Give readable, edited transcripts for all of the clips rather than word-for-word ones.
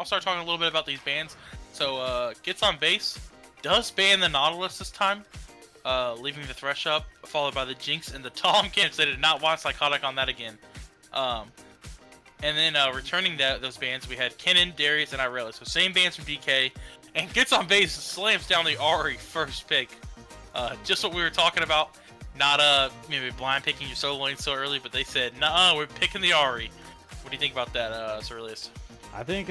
I'll start talking a little bit about these bans. So gets on base, does ban the Nautilus this time, leaving the Thresh up, followed by the Jinx and the Tom Camps. They did not want Psychotic on that again. And then returning those bans, we had Kennen, Darius, and Irelia. So same bans from DK, and gets on base, slams down the Ahri first pick. Just what we were talking about. Not maybe blind picking your solo lane so early, but they said, "Nah, we're picking the Ahri." What do you think about that, Cerlius? I think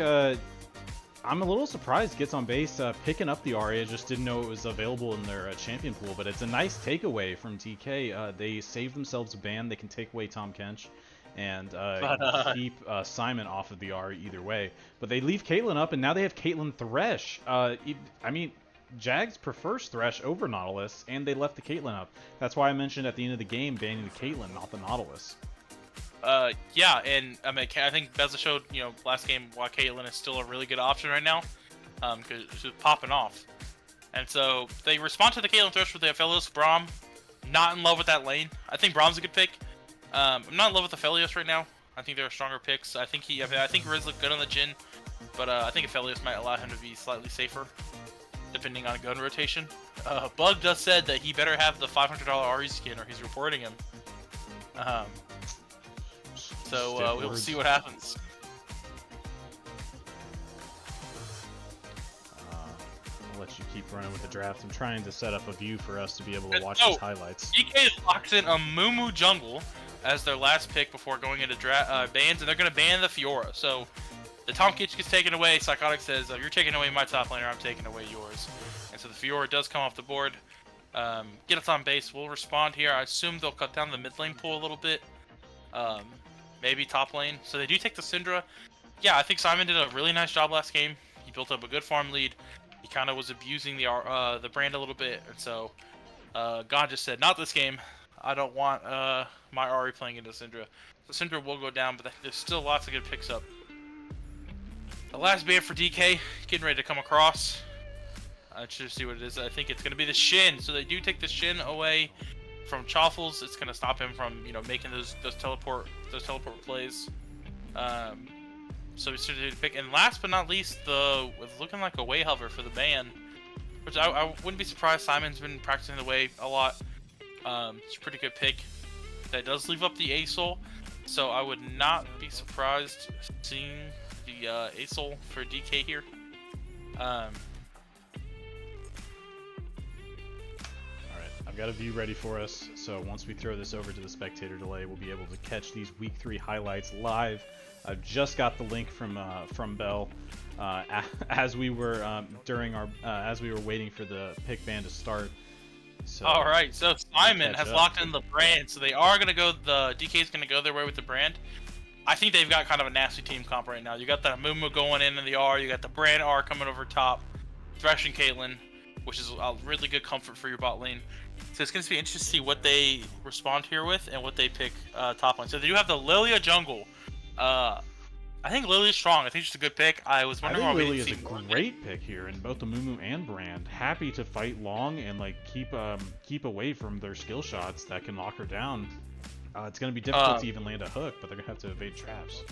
I'm a little surprised Gets on Base picking up the Ahri. I just didn't know it was available in their champion pool, but it's a nice takeaway from DK. They saved themselves a ban. They can take away Tom Kench and keep Simon off of the Ahri either way. But they leave Caitlyn up, and now they have Caitlyn Thresh. I mean, Jags prefers Thresh over Nautilus, and they left the Caitlyn up. That's why I mentioned at the end of the game banning the Caitlyn, not the Nautilus. Yeah, and I mean, I think Beza showed, last game why Caitlyn is still a really good option right now, because she's popping off. And so they respond to the Caitlyn Thresh with the Aphelios Braum. Not in love with that lane. I think Braum's a good pick. I'm not in love with Aphelios right now. I think there are stronger picks. I think Riz looked good on the Jhin, but I think Aphelios might allow him to be slightly safer, depending on gun rotation. Bug does said that he better have the $500 Ahri skin, or he's reporting him. So we'll see what happens. I'll let you keep running with the draft. I'm trying to set up a view for us to be able to watch these highlights. DK is locked in a Mumu jungle as their last pick before going into bans, and they're going to ban the Fiora. So the Tom Kitch gets taken away. Psychotic says, "You're taking away my top laner, I'm taking away yours." And so the Fiora does come off the board. Get us on base. We'll respond here. I assume they'll cut down the mid lane pool a little bit. Maybe top lane. So they do take the Syndra. Yeah, I think Simon did a really nice job last game. He built up a good farm lead. He kind of was abusing the brand a little bit, and so God just said, "Not this game. I don't want my Ahri playing into Syndra." So Syndra will go down, but there's still lots of good picks up. The last ban for DK, getting ready to come across. I should see what it is. I think it's going to be the Shin. So they do take the Shin away from Chaffles. It's going to stop him from making those teleport plays. So we started to pick, and last but not least, looking like a way hover for the ban, which I wouldn't be surprised. Simon's been practicing the way a lot. It's a pretty good pick. That does leave up the Asol, so I would not be surprised seeing the Asol for DK here. I've got a view ready for us, so once we throw this over to the spectator delay, we'll be able to catch these Week 3 highlights live. I've just got the link from Bell as we were waiting for the pick ban to start. So, all right, so Simon has locked in the brand, so they are gonna go. The DK is gonna go their way with the brand. I think they've got kind of a nasty team comp right now. You got the Mumu going in the R, you got the brand R coming over top, Thresh and Caitlyn, which is a really good comfort for your bot lane. So it's going to be interesting to see what they respond here with and what they pick top lane. So they do have the Lilia jungle. I think Lilia's strong. I think she's a good pick. I was wondering why Lilia is a great pick here in both the Mumu and Brand. Happy to fight long and keep away from their skill shots that can lock her down. It's going to be difficult to even land a hook, but they're going to have to evade traps.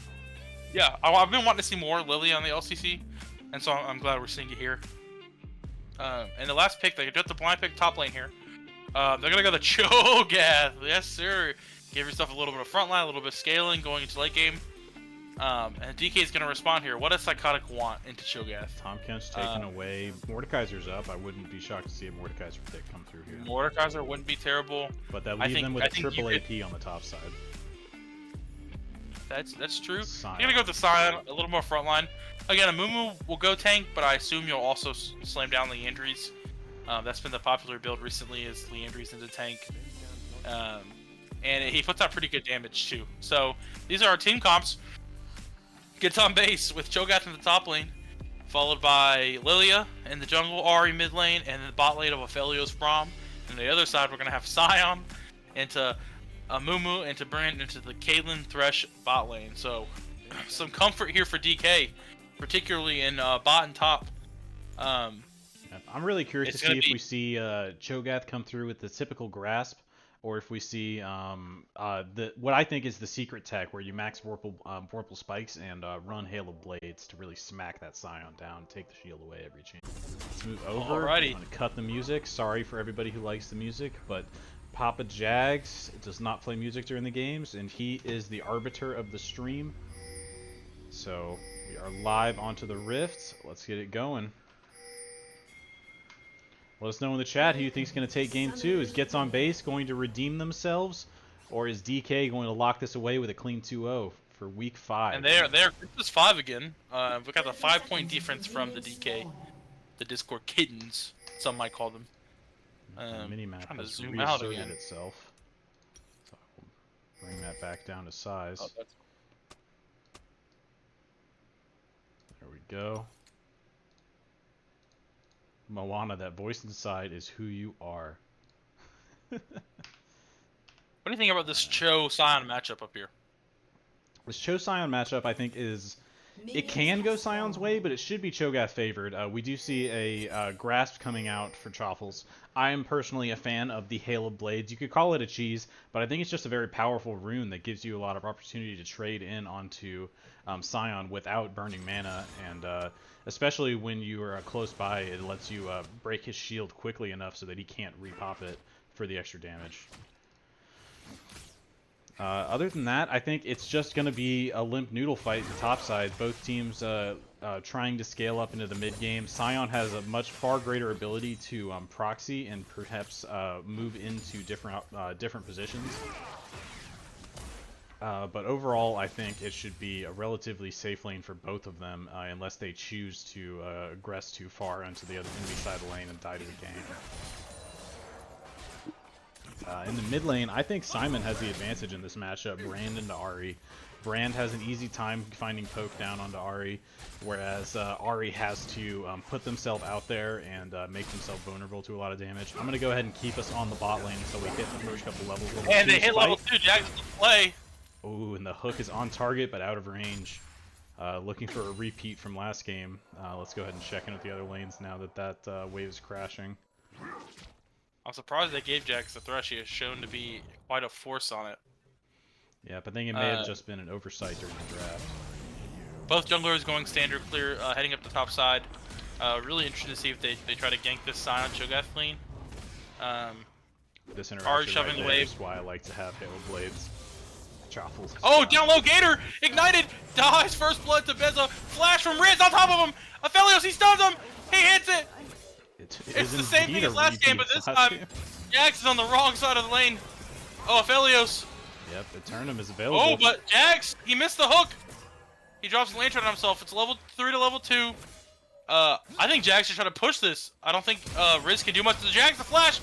Yeah, I've been wanting to see more Lilia on the LCC, and so I'm glad we're seeing it here. And the last pick, they got the blind pick top lane here. They're going to go the Cho'Gath. Yes, sir. Give yourself a little bit of front line, a little bit of scaling going into late game. And DK is going to respond here. What does Psychotic want into Cho'Gath? Tom Kent's taken away. Mordekaiser's up. I wouldn't be shocked to see a Mordekaiser pick come through here. Mordekaiser wouldn't be terrible. But that leaves them with a triple AP on the top side. That's true. Sion. You're going to go with the Sion, a little more front line. Again, a Mumu will go tank, but I assume you'll also slam down Leandries. That's been the popular build recently, is Leandries into tank. And he puts out pretty good damage too. So these are our team comps. Gets on base with Cho'Gath in the top lane, followed by Lilia in the jungle, Ahri mid lane, and the bot lane of Aphelios Braum. And the other side, we're going to have Sion into Mumu, into Brand, into the Caitlyn Thresh bot lane. So some comfort here for DK, particularly in bot and top. I'm really curious to see if we see Cho'Gath come through with the typical grasp. or if we see what I think is the secret tech where you max Vorpal spikes and run Hail of Blades to really smack that Scion down, take the shield away every chance. Let's move over. Alrighty. I'm gonna cut the music. Sorry for everybody who likes the music, but Papa Jags does not play music during the games, and he is the arbiter of the stream. So we are live onto the Rift. Let's get it going. Let us know in the chat who you think is going to take game 2. Is Gets on Base going to redeem themselves, or is DK going to lock this away with a clean 2-0 for week 5? And they're this 5 again. We got the 5-point difference from the DK, the Discord kittens, some might call them. The mini-map trying to has zoom out reasserted again. itself. So we'll bring that back down to size. Oh, that's... There we go. Moana, that voice inside is who you are. What do you think about this Cho Scion matchup up here? This Cho Scion matchup, I think, it can go Scion's way, but it should be Cho'Gath favored. We do see a Grasp coming out for Choffles. I am personally a fan of the Hail of Blades. You could call it a cheese, but I think it's just a very powerful rune that gives you a lot of opportunity to trade in onto Scion without burning mana, and especially when you are close by, it lets you break his shield quickly enough so that he can't repop it for the extra damage. Other than that, I think it's just going to be a limp noodle fight in the top side. Both teams trying to scale up into the mid game. Scion has a far greater ability to proxy and perhaps move into different positions. But overall, I think it should be a relatively safe lane for both of them, unless they choose to aggress too far onto the other enemy side of the lane and die to the game. In the mid lane, I think Simon has the advantage in this matchup. Brand into Ahri. Brand has an easy time finding poke down onto Ahri, whereas Ahri has to put themselves out there and make themselves vulnerable to a lot of damage. I'm going to go ahead and keep us on the bot lane until we hit the first couple levels. And they hit level 2, Jags to play. Ooh, and the hook is on target but out of range. Looking for a repeat from last game. Let's go ahead and check in with the other lanes now that wave is crashing. I'm surprised they gave Jax the thresh. He has shown to be quite a force on it. Yeah, but I think it may have just been an oversight during the draft. Both junglers going standard clear, heading up the top side. Really interested to see if they try to gank this Scion Cho'Gath lane. This interaction shoving right the there wave. is why I like to have Hail Blades. Choffles. Oh, down low Gator! Ignited! Dies! First blood to Beza! Flash from Riz on top of him! Aphelios, he stuns him! He hits it! It's the same thing as last game, but this time, Jax is on the wrong side of the lane. Oh, Aphelios. Yep, Eternum is available. Oh, but Jax, he missed the hook. He drops the lantern on himself. It's level 3 to level 2. I think Jax should try to push this. I don't think Riz can do much to Jax. The flash,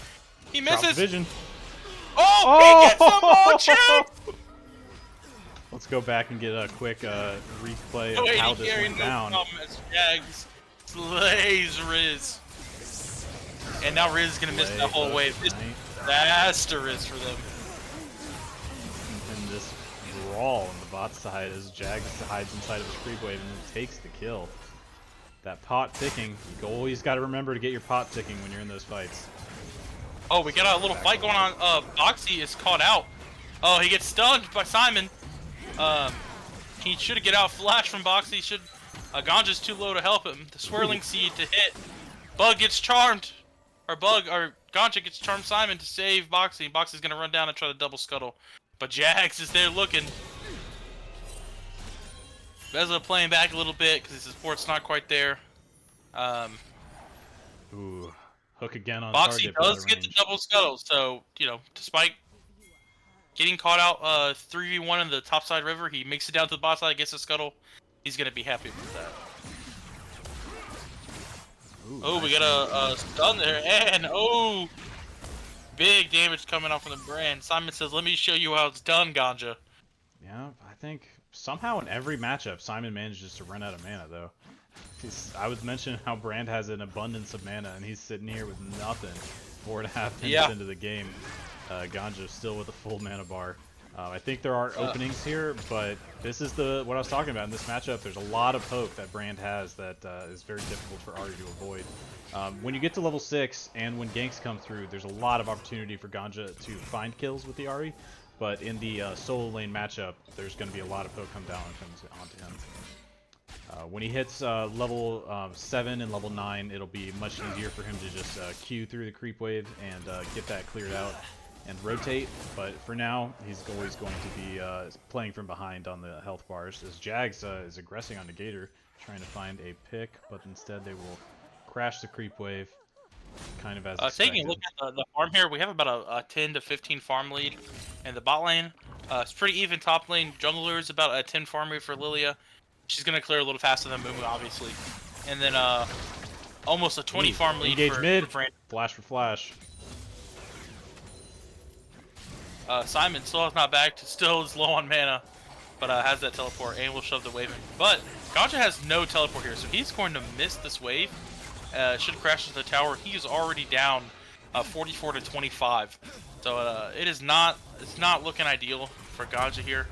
he misses. Vision. Oh, he gets some more. Let's go back and get a quick replay of how this went down. As Jags slays Riz. And now Riz is going to miss that whole wave. It's disastrous for them. And this brawl on the bot side as Jags hides inside of his creep wave and then takes the kill. That pot ticking. You always got to remember to get your pot ticking when you're in those fights. Oh, we got a little fight going on. Boxy is caught out. Oh, he gets stunned by Simon. He should get out flash from Boxy. Ganja's too low to help him. The swirling seed to hit. Bug gets charmed. Or Ganja gets charmed Simon to save Boxy. Boxy's gonna run down and try to double scuttle. But Jax is there looking. Beza playing back a little bit because his support's not quite there. Ooh, hook again on Boxy target. does get the double scuttle, so, you know, despite getting caught out 3v1 in the topside river, he makes it down to the bot side, gets the scuttle. He's gonna be happy with that. Ooh, Oh, we nice got a stun there, and oh, big damage coming off from the brand. Simon says, "Let me show you how it's done, Ganja." Yeah, I think somehow in every matchup, Simon manages to run out of mana, though. I was mentioning how Brand has an abundance of mana, and he's sitting here with nothing. 4.5 minutes into the game, Ganja's still with a full mana bar. I think there are openings here, but this is what I was talking about in this matchup. There's a lot of poke that Brand has that is very difficult for Ari to avoid. When you get to level 6 and when ganks come through, there's a lot of opportunity for Ganja to find kills with the Ari, but in the solo lane matchup, there's going to be a lot of poke come down and comes onto him. When he hits level 7 and level 9, it'll be much easier for him to just Q through the creep wave and get that cleared out and rotate, but for now, he's always going to be playing from behind on the health bars, as Jags is aggressing on the Gator, trying to find a pick, but instead they will crash the creep wave, kind of as expected. Taking a look at the farm here, we have about a 10 to 15 farm lead in the bot lane. It's pretty even top lane. Jungler is about a 10 farm lead for Lilia. She's going to clear a little faster than Mumu, obviously. And then almost a 20 farm lead engage for mid. Brand. Flash for flash. Simon still has not backed, still is low on mana, but has that teleport and will shove the wave in. But Ganja has no teleport here, so he's going to miss this wave. Should crash into the tower. He is already down 44 to 25. So it's not looking ideal for Ganja here.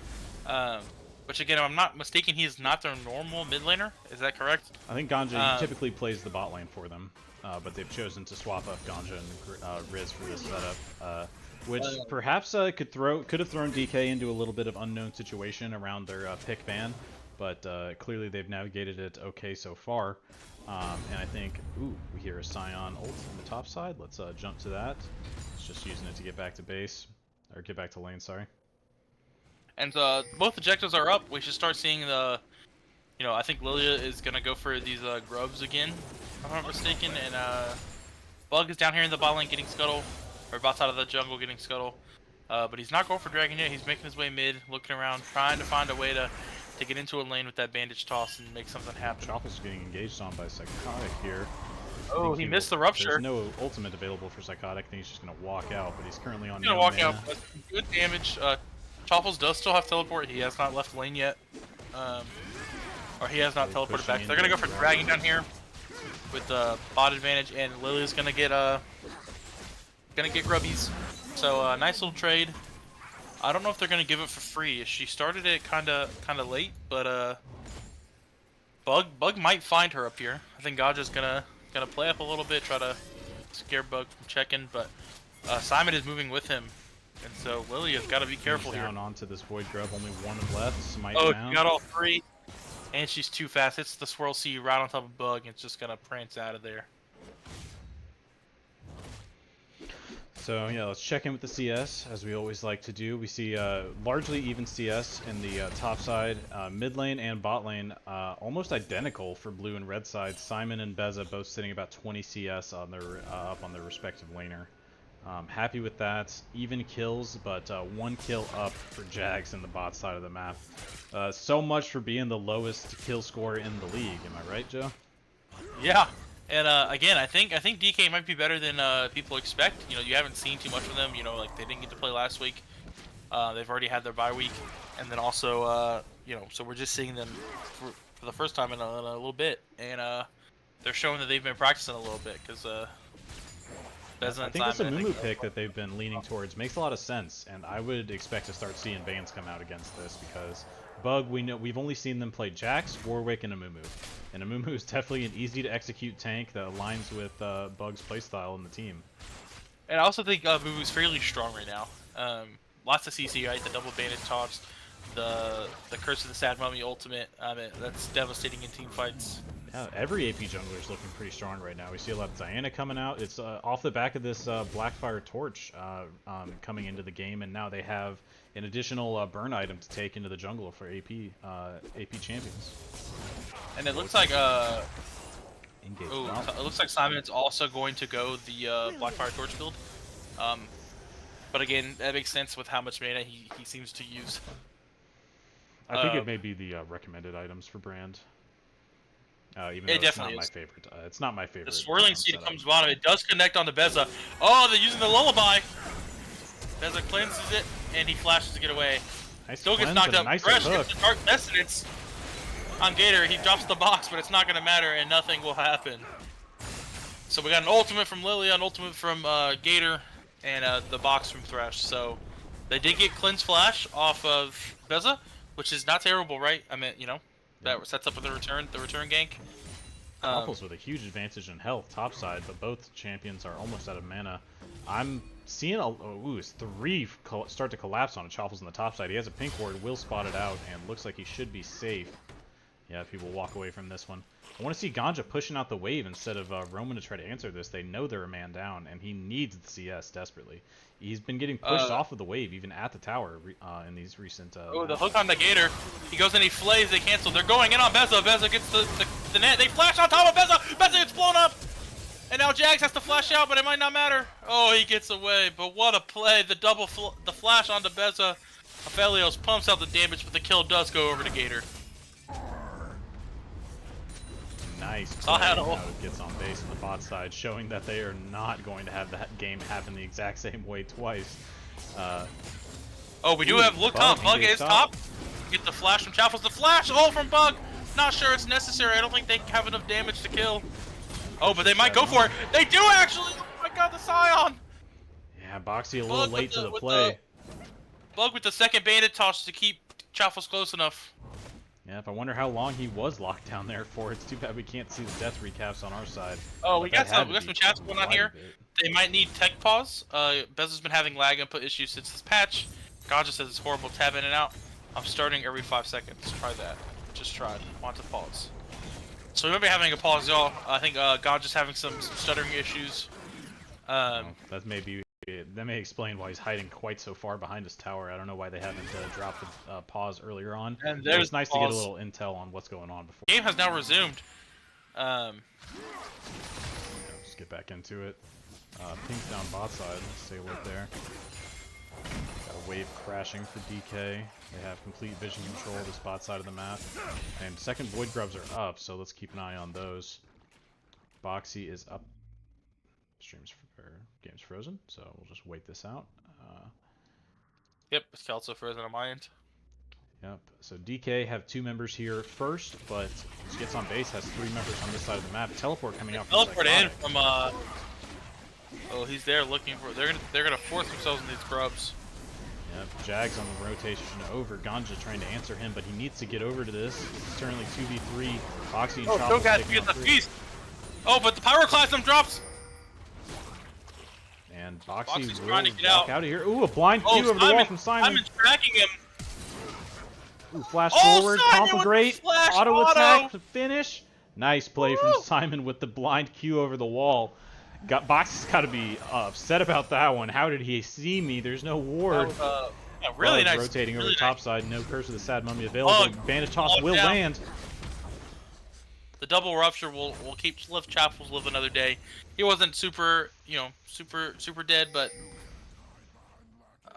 Which again, if I'm not mistaken, he is not their normal mid laner. Is that correct? I think Ganja typically plays the bot lane for them, but they've chosen to swap up Ganja and Riz for this setup. Which perhaps could have thrown DK into a little bit of unknown situation around their pick ban, but clearly they've navigated it okay so far. And I think, we hear a Scion ult on the top side. Let's jump to that. It's just using it to get back to base, or get back to lane, sorry. And both objectives are up. We should start seeing the, I think Lilia is gonna go for these grubs again, if I'm not mistaken. And Bug is down here in the bot lane getting scuttle. Or bot side of the jungle getting scuttle, but he's not going for dragon yet. He's making his way mid, looking around, trying to find a way to get into a lane with that bandage toss and make something happen. Chopple's getting engaged on by Psychotic here. Oh, he missed the rupture. There's no ultimate available for Psychotic. I think he's just gonna walk out, but he's currently on. He's gonna walk out, but good damage. Chopples does still have teleport. He has not left lane yet, or he has not teleported back. They're gonna go for dragon down here with bot advantage, and Lily's gonna get grubbies. So nice little trade. I don't know if they're gonna give it for free. She started it kind of late, but Bug might find her up here. I think Gaja's gonna play up a little bit, try to scare Bug from checking, but Simon is moving with him, and so Lily has got to be careful here. Down onto this void grub, only one left. Smite down. She got all three, and she's too fast. It's the swirl C right on top of Bug, and it's just gonna prance out of there. So yeah, let's check in with the CS, as we always like to do. We see largely even CS in the top side. Mid lane and bot lane almost identical for blue and red side. Simon and Beza both sitting about 20 CS on their up on their respective laner. Happy with that. Even kills, but 1 kill up for Jags in the bot side of the map. So much for being the lowest kill score in the league. Am I right, Joe? Yeah. And again, I think DK might be better than people expect. You haven't seen too much from them. Like they didn't get to play last week. They've already had their bye week, and then also, so we're just seeing them for the first time in a little bit, and they're showing that they've been practicing a little bit because I think this Amumu pick that they've been leaning towards makes a lot of sense, and I would expect to start seeing bans come out against this because Bug, we've only seen them play Jax, Warwick, and Amumu. And Amumu is definitely an easy-to-execute tank that aligns with Bug's playstyle in the team. And I also think Amumu's fairly strong right now. Lots of CC, right? The double bandage toss, the Curse of the Sad Mummy ultimate. I mean, that's devastating in team fights. Yeah, every AP jungler is looking pretty strong right now. We see a lot of Diana coming out. It's off the back of this Blackfire Torch coming into the game, and now they have an additional burn item to take into the jungle for AP champions. And it looks like it looks like Simon's also going to go the Blackfire Torch build. But again, that makes sense with how much mana he seems to use. I think it may be the recommended items for Brand. Even though it's not my favorite. It's not my favorite. The swirling seed comes bottom. It does connect onto Beza. Oh, they're using the lullaby. Beza cleanses it, and he flashes to get away. Nice. Still gets knocked out. Fresh gets the Dark Dissonance on Gator. He drops the box, but it's not going to matter, and nothing will happen. So we got an ultimate from Lilia, an ultimate from Gator, and the box from Thresh. So They did get Cleanse Flash off of Beza, which is not terrible, right? I mean, you know, that sets up with the return gank. Waffles with a huge advantage in health topside, but both champions are almost out of mana. I'm seeing it's 3 start to collapse on Chaffles on the top side. He has a pink ward, will spot it out, and looks like he should be safe. Yeah, people walk away from this one. I want to see Ganja pushing out the wave instead of Roman to try to answer this. They know they're a man down, and he needs the CS desperately. He's been getting pushed off of the wave, even at the tower, in these recent... the hook on the Gator. He goes in, he flays, they cancel. They're going in on Beza. Beza gets the net. They flash on top of Beza. Beza gets blown up. And now Jags has to flash out, but it might not matter. Oh, he gets away. But what a play. The flash onto Beza. Aphelios pumps out the damage, but the kill does go over to Gator. Nice play. Now it gets on base on the bot side, showing that they are not going to have that game happen the exact same way twice. We do have look top. Bug is top. Get the flash from Chaffles. The flash from Bug. Not sure it's necessary. I don't think they have enough damage to kill. Oh, but they might go for it. They do actually. Oh my God, the Scion. Yeah, Boxy a little late to the play. Bug with the second bandit toss to keep Chaffles close enough. Yeah, if I wonder how long he was locked down there for. It's too bad we can't see the death recaps on our side. Oh, we got some chats going on here. They might need tech pause. Beza's been having lag input issues since this patch. God just says it's horrible tab in and out. I'm starting every 5 seconds. Try that. Just tried. Want to pause. So we might be having a pause, y'all. I think God just having some stuttering issues. That may explain why he's hiding quite so far behind his tower. I don't know why they haven't dropped the pause earlier on. And it's nice to get a little intel on what's going on before. Game has now resumed. Let's get back into it. Pink's down bot side. Let's stay alert there. Got a wave crashing for DK. They have complete vision control of this bot side of the map. And second Void Grubs are up, so let's keep an eye on those. Boxy is up. Game's frozen, so we'll just wait this out. Yep, it's also frozen on my end. Yep, so DK have 2 members here first, but gets on base, has 3 members on this side of the map. Teleport coming out from Teleport in from oh, he's there looking for they're gonna force themselves in these grubs. Yep, Jags on the rotation over. Ganja trying to answer him, but he needs to get over to this. It's currently 2v3. Boxy and Chop taking get the feast. Oh, but the Pyroclasm drops. And Boxy's will trying to get walk out of here. Ooh, a blind Q over the wall from Simon. Simon's tracking him. Ooh, flash forward, conflagrate, auto attack to finish. Nice play from Simon with the blind Q over the wall. Boxy's got to be upset about that one. How did he see me? There's no ward. Really nice. Rotating over top side. No Curse of the Sad Mummy available. Bandage toss will land. The double rupture will keep Chappell's live another day. He wasn't super, super dead, but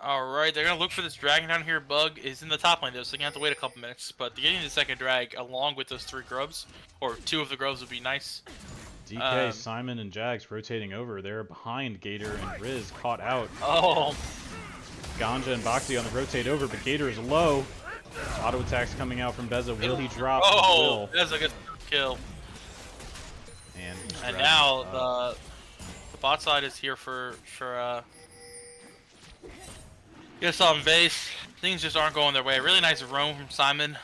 all right, they're gonna look for this dragon down here. Bug is in the top lane though, so they're gonna have to wait a couple minutes. But getting the second drag along with those 3 grubs, or 2 of the grubs, would be nice. DK, Simon, and Jags rotating over. They're behind Gator and Riz, caught out. Oh. Ganja and Boxy on the rotate over, but Gator is low. Auto attacks coming out from Beza. Will he drop? Oh, Beza gets the kill. And now the bot side is here for gets on base. Things just aren't going their way. Really nice roam from Simon.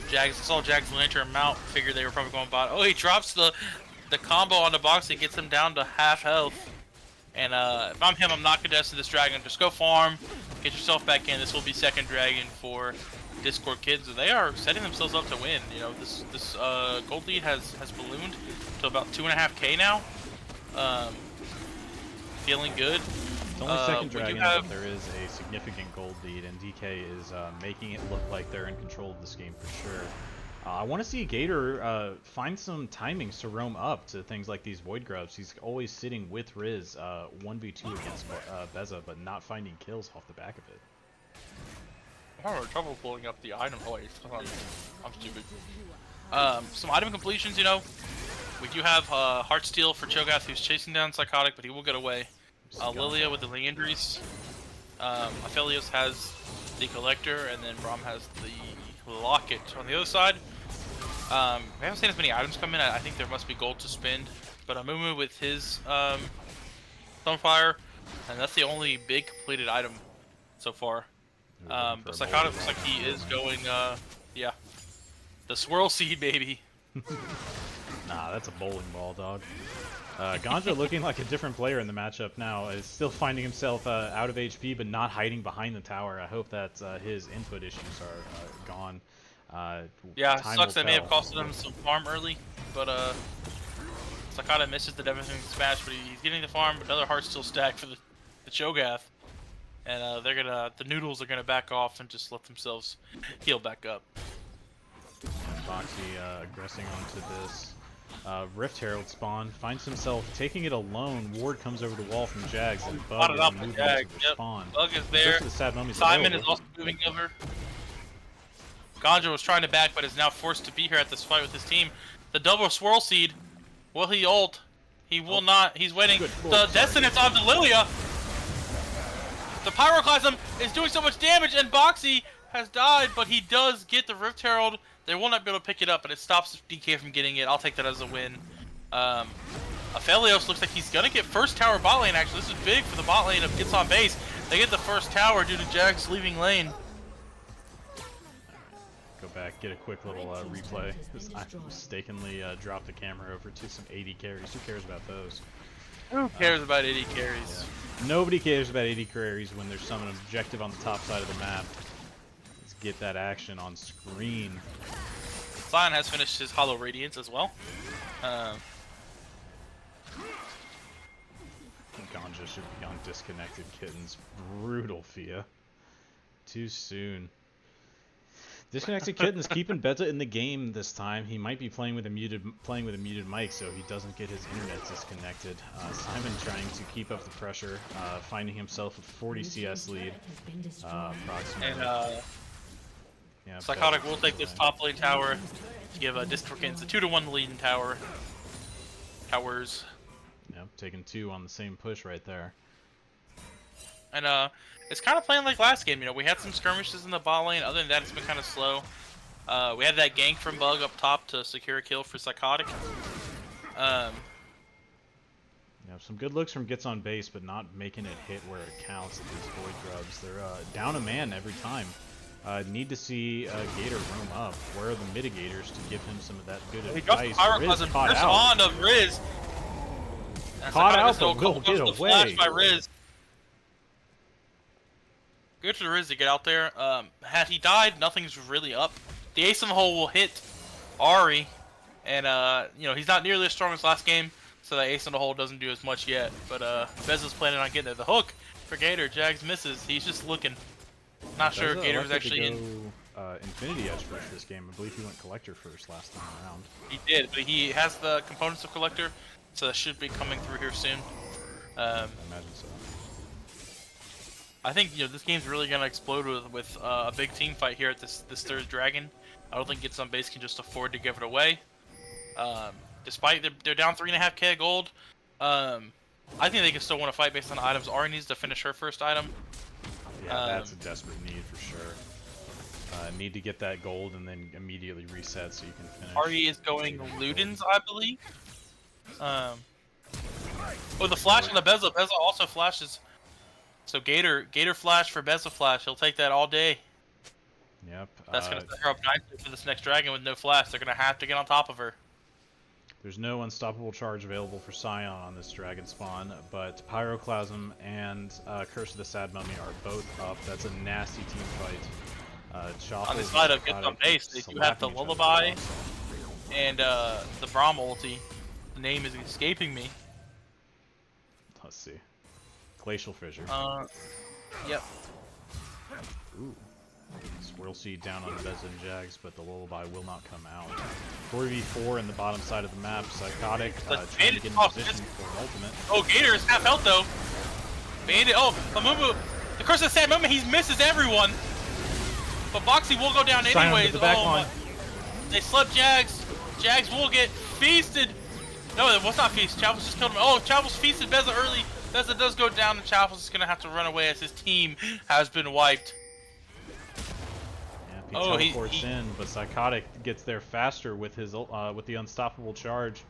Jags, I saw Jags lantern him out. Figured they were probably going bot. Oh, he drops the combo on the box. He gets him down to half health. And if I'm him, I'm not contesting this dragon. Just go farm, get yourself back in. This will be second dragon for Discord kids, and they are setting themselves up to win. You know, this gold lead has ballooned to about 2.5K now. Feeling good. It's only second dragon, but there is a significant gold lead, and DK is making it look like they're in control of this game for sure. I want to see Gator find some timings to roam up to things like these Void Grubs. He's always sitting with Riz 1v2 against Beza, but not finding kills off the back of it. I'm having trouble pulling up the item. Oh wait, I'm stupid. Some item completions, you know. We do have Heartsteel for Cho'Gath, who's chasing down Psychotic, but he will get away. Lilia with the injuries. Aphelios has the Collector, and then Braum has the Locket on the other side. We haven't seen as many items come in. I think there must be gold to spend. But Amumu with his Sunfire, and that's the only big completed item so far. We're looking But for a Psychotic bowling looks like ball he now, is man. going, yeah. The swirl seed, baby. Nah, that's a bowling ball, dog. Ganja looking like a different player in the matchup now. Is still finding himself out of HP, but not hiding behind the tower. I hope that his input issues are gone. Yeah, Time sucks will that may have tell. costed him some farm early, but Sakata misses the devastating smash, but he's getting the farm. Another heart still stacked for the Cho'Gath, and the noodles are gonna back off and just let themselves heal back up. And Boxy aggressing onto this Rift Herald spawn, finds himself taking it alone. Ward comes over the wall from Jags, and Bug Spotted is up moving for Jags. to Yep. respond. Bug is there. The sad mummy's Simon is available. also moving over. Ganja was trying to back, but is now forced to be here at this fight with his team. The double swirl seed. Will he ult? He will not. He's waiting. Good The lord, sorry. Dissonance on the Lilia. The Pyroclasm is doing so much damage, and Boxy has died, but he does get the Rift Herald. They will not be able to pick it up, but it stops DK from getting it. I'll take that as a win. Aphelios looks like he's going to get first tower bot lane, actually. This is big for the bot lane of Gets on base. They get the first tower due to Jax leaving lane. Go back, get a quick little replay. I mistakenly dropped the camera over to some 80 carries. Who cares about those? Who cares about 80 carries? Yeah. Nobody cares about 80 carries when there's some objective on the top side of the map. Let's get that action on screen. Zion has finished his Hollow Radiance as well. Ganja should be on Disconnected Kittens. Brutal, Fia. Too soon. Disconnected Kittens keeping Beta in the game this time. He might be playing with a muted mic, so he doesn't get his internet disconnected. Simon trying to keep up the pressure, finding himself with 40 CS lead, approximately. And yeah, Psychotic Beta's will take this fine. top lane tower to give Discord Kittens a 2-1 lead in tower. Towers. Yep, taking 2 on the same push right there. And it's kind of playing like last game. You know, we had some skirmishes in the bot lane. Other than that, it's been kind of slow. We had that gank from Bug up top to secure a kill for Psychotic. Yeah, some good looks from Gets on base, but not making it hit where it counts at these Void Grubs. They're down a man every time. Need to see Gator roam up. Where are the mitigators to give him some of that good He drops the advice? Pyroclasm Riz caught first out. on of Riz. And Caught Psychotic out, gets but will goes get the away. Flash by Riz. Good for Riz to get out there. Had he died, nothing's really up. The Ace in the Hole will hit Ari, and you know, he's not nearly as strong as last game, so the Ace in the Hole doesn't do as much yet. But Beza's planning on getting it. The hook for Gator. Jags misses. He's just looking. Not sure Beza Gator was elected actually to in. go, Infinity Edge first this game. I believe he went Collector first last time around. He did, but he has the components of Collector, so that should be coming through here soon. I imagine so. I think, you know, this game's really gonna explode with a big team fight here at this third dragon. I don't think Gets on base can just afford to give it away. Despite they're down 3.5k gold, I think they can still win a fight based on items. Ari needs to finish her first item. Yeah, that's a desperate need for sure. Need to get that gold and then immediately reset so you can finish. Ari is going Ludens, I believe. Oh, the flash on the Beza. Beza also flashes. So Gator flash for Beza flash. He'll take that all day. Yep. That's gonna set her up nicely for this next dragon with no flash. They're gonna have to get on top of her. There's no unstoppable charge available for Scion on this dragon spawn, but Pyroclasm and Curse of the Sad Mummy are both up. That's a nasty team fight. On the side of Gets on base, they do have the Lullaby and the Braum ulti. The name is escaping me. Let's see. Glacial Fissure. Yep. Ooh. Swirl Seed down on Bez and Jags, but the Lullaby will not come out. 4v4 in the bottom side of the map. Psychotic trying to get in position for an ultimate. Oh, Gator is half health though. Bandit. Oh, Amumu. The Curse of the Sad Mummy. He misses everyone. But Boxy will go down anyways. The back line. They slept Jags. Jags will get feasted. No, it was not feast. Chavos just killed him. Oh, Chavos feasted Beza early. Beza does go down, and Chavos is going to have to run away as his team has been wiped. Yeah, he teleports in, but Psychotic gets there faster with his with the unstoppable charge.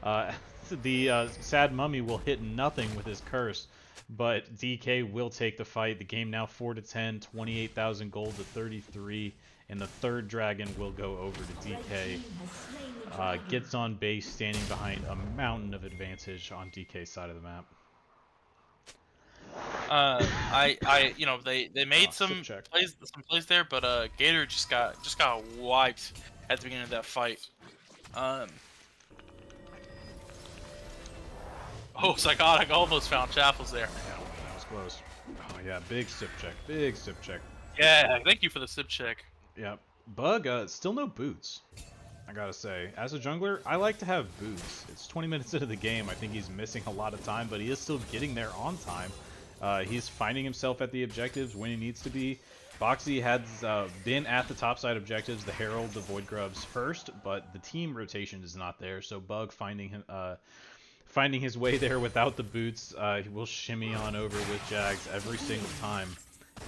The sad mummy will hit nothing with his curse, but DK will take the fight. The game now 4-10, 28,000 gold to 33, and the third dragon will go over to DK. Gets on base, standing behind a mountain of advantage on DK's side of the map. You know, they made some plays there, but Gator just got wiped at the beginning of that fight. Oh, Psychotic almost found Chaffles there. Yeah, that was close. Oh yeah, big sip check, big sip check. Yeah, thank you for the sip check. Yeah, Bug, still no boots. I gotta say, as a jungler, I like to have boots. It's 20 minutes into the game. I think he's missing a lot of time, but he is still getting there on time. He's finding himself at the objectives when he needs to be. Boxy has been at the topside objectives, the Herald, the Void Grubs first, but the team rotation is not there, so Bug finding his way there without the boots. He will shimmy on over with Jags every single time.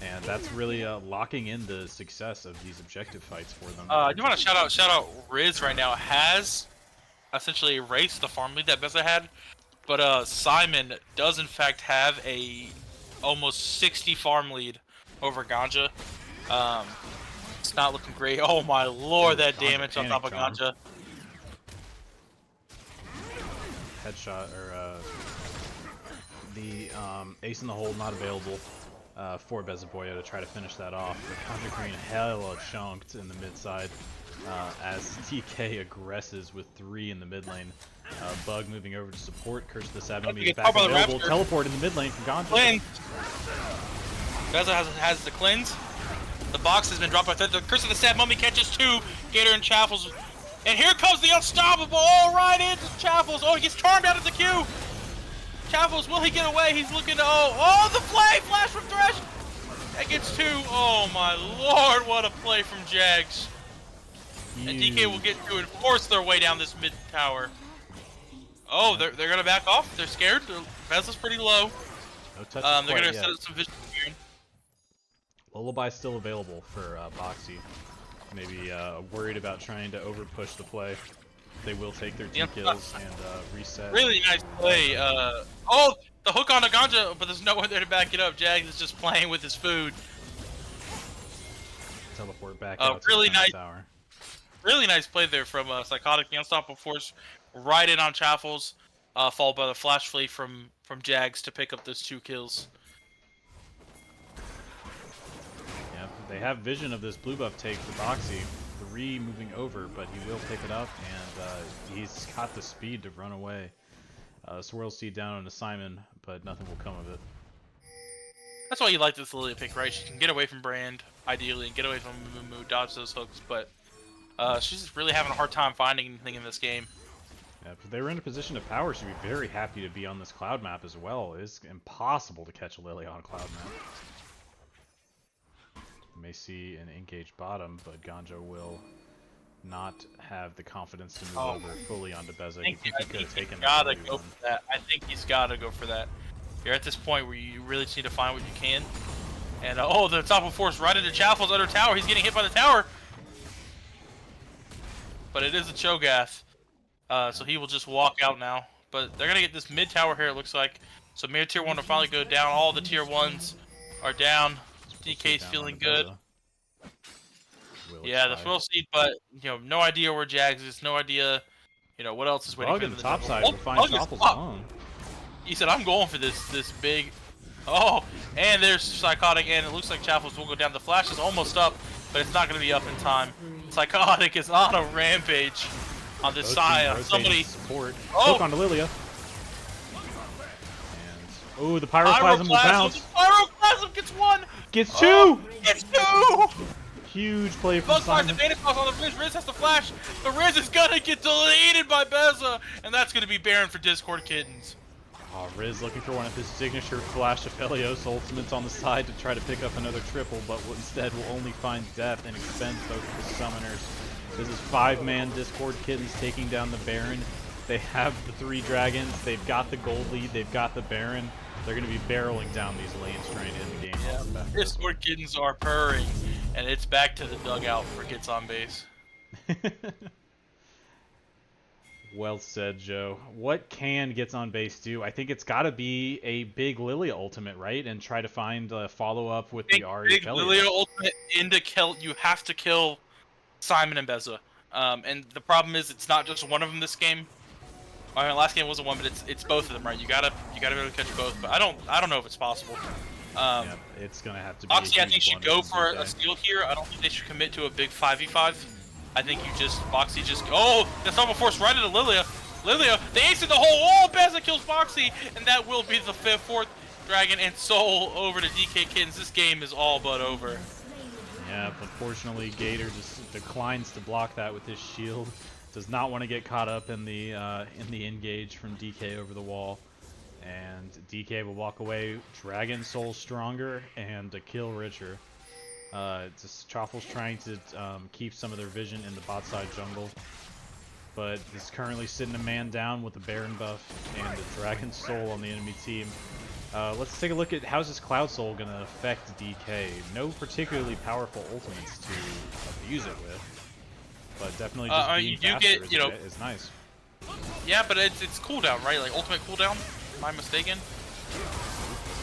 And that's really locking in the success of these objective fights for them. I do want to shout out Riz right now. Has essentially erased the farm lead that Beza had, but Simon does in fact have a almost 60 farm lead over Ganja. It's not looking great. Oh my lord, that damage on top of Ganja. Headshot, or the ace in the hole not available. For Bezaboya to try to finish that off. The Conjure Green hella chunked in the mid side as TK aggresses with 3 in the mid lane. Bug moving over to support. Curse the Sad Mummy is back available. Teleport in the mid lane from Ganja. Beza has the cleanse. The box has been dropped by third. The Curse of the Sad Mummy catches 2. Gator and Chaffles. And here comes the unstoppable. Oh, right into Chaffles. Oh, he gets charmed out of the queue. Chaffles, will he get away? He's looking to, oh, the flame flash from Thresh! That gets 2. Oh my lord, what a play from Jags. And DK will get to and force their way down this mid tower. Oh, they're gonna back off. They're scared. Beza's pretty low. No touch they're gonna set up some vision here. Lullaby's still available for Boxy. Maybe worried about trying to overpush the play. They will take their 2 kills and reset. Really nice play. Oh, the hook on the Ganja, but there's no one there to back it up. Jags is just playing with his food. Teleport back out to really the nice tower. Really nice play there from Psychotic. The unstoppable force right in on Chaffles, followed by the flash flee from Jags to pick up those 2 kills. Yep, they have vision of this blue buff take for Boxy. 3 moving over, but he will pick it up, and he's got the speed to run away. Swirl Seed down onto Simon, but nothing will come of it. That's why you like this Lilia pick, right? She can get away from Brand, ideally, and get away from Mumu, dodge those hooks, but she's really having a hard time finding anything in this game. Yeah, if they were in a position of power, she'd be very happy to be on this cloud map as well. It's impossible to catch a Lilia on a cloud map. You may see an engaged bottom, but Ganja will not have the confidence to move over fully onto Beza. I think he gotta go for that. I think he's gotta go for that. You're at this point where you really just need to find what you can. And oh, the top of force right into Chaffles under tower. He's getting hit by the tower. But it is a Cho'Gath. So he will just walk out now. But they're gonna get this mid tower here, it looks like. So Mirror Tier 1 will finally go down. All the Tier 1s are down. DK's feeling good. Yeah, the Swirl Seed, but you know, no idea where Jags is, no idea, you know, what else is waiting for him. The top side will find Chaffles alone. He said, I'm going for this big. Oh, and there's Psychotic, and it looks like Chaffles will go down. The flash is almost up, but it's not going to be up in time. Psychotic is on a rampage on this side. Somebody support. Hook onto Lilia. Oh, the Pyroclasm will bounce. The Pyroclasm gets 1! Gets 2! Gets 2! Huge play from Simon. The on the Riz. Riz has the flash. The Riz is gonna get deleted by Beza, and that's gonna be Baron for Discord Kittens. Oh, Riz looking for one of his signature flash of Helios ultimates on the side to try to pick up another triple, but instead will only find death and expend both of the summoners. This is 5-man Discord Kittens taking down the Baron. They have the 3 dragons. They've got the gold lead. They've got the Baron. They're going to be barreling down these lanes trying to end the game. Yeah, Discord Kittens are purring, and it's back to the dugout for Gits on base. Well said, Joe. What can Gets on Base do? I think it's got to be a big Lilia ultimate, right? And try to find a follow-up with the Arya Big Kelia. Lilia ultimate into kill. You have to kill Simon and Beza. And the problem is, it's not just one of them this game. I mean, last game wasn't one, but it's both of them, right? You gotta be able to catch both. But I don't know if it's possible. Yeah, it's gonna have to be. Oxy, I I think should go for a steal here. I don't think they should commit to a big 5v5. I think you just Boxy just that's double force right into Lilia. Lilia, they aced the hole. Oh, Beza kills Boxy, and that will be the fourth Dragon and Soul over to DK Kittens. This game is all but over. Yeah, unfortunately, Gator just declines to block that with his shield. Does not want to get caught up in the engage from DK over the wall, and DK will walk away. Dragon Soul stronger and a kill richer. Just Chaffle's trying to keep some of their vision in the bot side jungle, but is currently sitting a man down with the Baron buff and the Dragon Soul on the enemy team. Let's take a look at how's this Cloud Soul going to affect DK. No particularly powerful ultimates to abuse it with, but definitely just being you do faster get, is nice. Yeah, but it's cooldown, right? Like ultimate cooldown. Am I mistaken?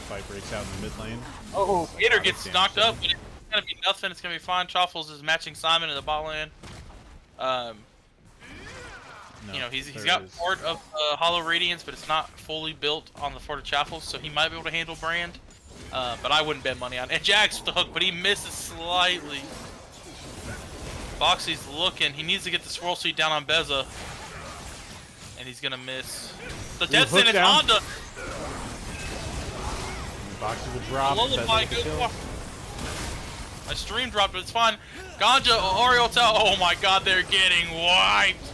Fight breaks out in the mid lane. Oh, Gator gets knocked up, but it's gonna be nothing. It's gonna be fine. Chaffles is matching Simon in the bot lane. You know, he's got Fort of Hollow Radiance, but it's not fully built on the Fort of Chaffles, so he might be able to handle Brand. But I wouldn't bet money on it. And Jack's with the hook, but he misses slightly. Boxy's looking. He needs to get the Swirl Suit down on Beza. And he's gonna miss. The Death Sin is Honda. Boxy will drop. Lullaby, good kill. My stream dropped, but it's fine. Ganja, Oriole Tao. Oh my god, they're getting wiped.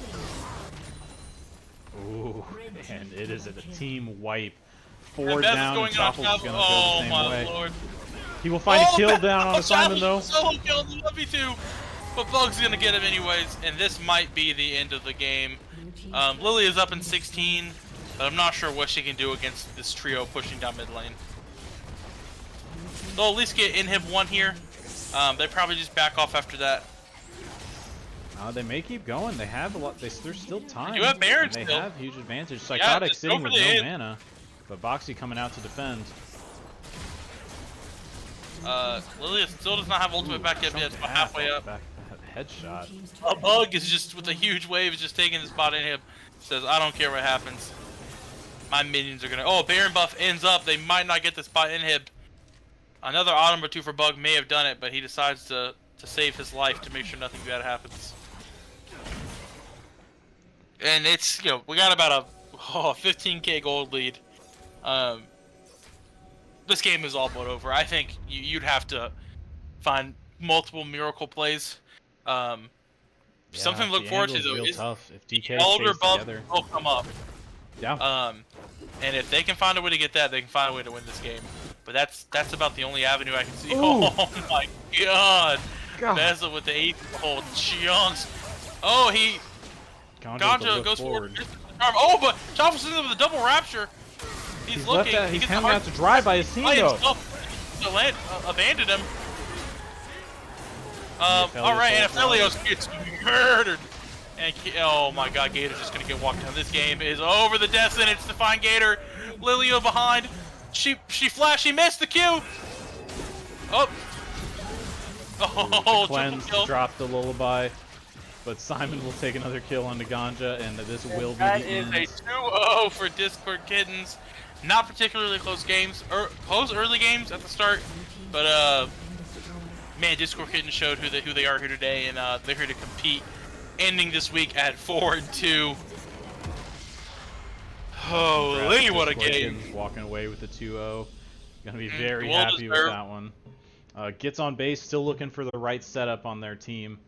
Ooh, and it is a team wipe. 4 down, going Chaffles is going to go the same way. Lord. He will find a kill down on Simon, though. Solo kill, love me too. But Bug's going to get him anyways, and this might be the end of the game. Lily is up in 16, but I'm not sure what she can do against this trio pushing down mid lane. They'll at least get inhib 1 here. They probably just back off after that. They may keep going. They have a lot. There's still time. You have Baron They still. have huge advantage. Psychotic sitting with no hit. mana, but Boxy coming out to defend. Lilia still does not have ultimate back yet. It's about halfway up. Back headshot. A Bug is just with a huge wave, is just taking this bot inhib. Says, I don't care what happens. My minions are gonna. Oh, Baron buff ends up. They might not get this bot inhib. Another autumn or two for Bug may have done it, but he decides to save his life to make sure nothing bad happens. And it's, you know, we got about a 15k gold lead. This game is all but over. I think you'd have to find multiple miracle plays. Something to look forward to though is tough. If DK older stays buff together. will come up. Yeah. And if they can find a way to get that, they can find a way to win this game. But that's about the only avenue I can see. Ooh. Oh my god! Beza with the 8 whole chunks. Oh, Ganja goes forward. Oh, but Chaffles is with a double rapture. He's looking. He's coming out to dry by his team though. Abandoned him. Alright, and Aphelios gets murdered. And oh my god, Gator's just gonna get walked down. This game is over. The death sentence to find Gator. Lilia behind. She flashed. She missed the Q. Oh. Oh, cleanse dropped the lullaby, but Simon will take another kill on the Ganja, and this will be the end. That is a 2-0 for Discord Kittens. Not particularly close games, close early games at the start, but man, Discord Kittens showed who they are here today, and they're here to compete. Ending this week at 4-2. Holy, what a game! Walking away with the 2-0. Gonna be very happy with that one. Gets on base, still looking for the right setup on their team.